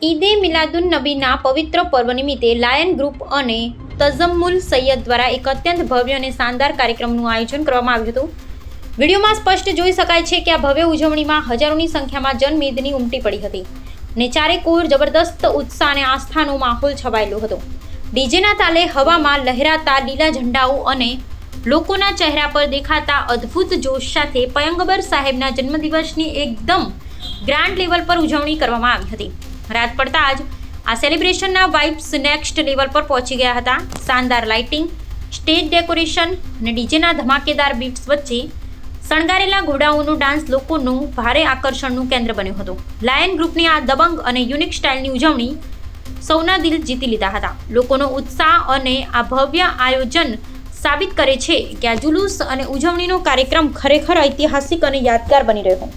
ઈદે મિલાદુન નબીના પવિત્ર પર્વ નિમિત્તે લાયન ગ્રુપ અને તઝમ્મુલ સૈયદ દ્વારા એક અત્યંત ભવ્ય અને શાનદાર કાર્યક્રમનું આયોજન કરવામાં આવ્યું હતું. વિડીયોમાં સ્પષ્ટ જોઈ શકાય છે કે આ ભવ્ય ઉજવણીમાં હજારોની સંખ્યામાં જનમેદની ઉમટી પડી હતી અને ચારેકોર જબરદસ્ત ઉત્સાહ અને આસ્થાનો માહોલ છવાયેલો હતો. ડીજેના તાલે હવામાં લહેરાતા લીલા ઝંડાઓ અને લોકોના ચહેરા પર દેખાતા અદ્ભુત જોશ સાથે પયંગબર સાહેબના જન્મદિવસની એકદમ ગ્રાન્ડ લેવલ પર ઉજવણી કરવામાં આવી હતી. રાત પડતા જ આ સેલિબ્રેશનના વાઇબ્સ નેક્સ્ટ લેવલ પર પહોંચી ગયા હતા. શાનદાર લાઇટિંગ, સ્ટેજ ડેકોરેશન અને ડીજેના ધમાકેદાર બીટ્સ વચ્ચે શણગારેલા ઘોડાઓનો ડાન્સ લોકોનું ભારે આકર્ષણનું કેન્દ્ર બન્યું હતું. લાયન ગ્રુપની આ દબંગ અને યુનિક સ્ટાઇલની ઉજવણી સૌના દિલ જીતી લીધા હતા. લોકોનો ઉત્સાહ અને આ ભવ્ય આયોજન સાબિત કરે છે કે આ જુલુસ અને ઉજવણીનો કાર્યક્રમ ખરેખર ઐતિહાસિક અને યાદગાર બની રહ્યો.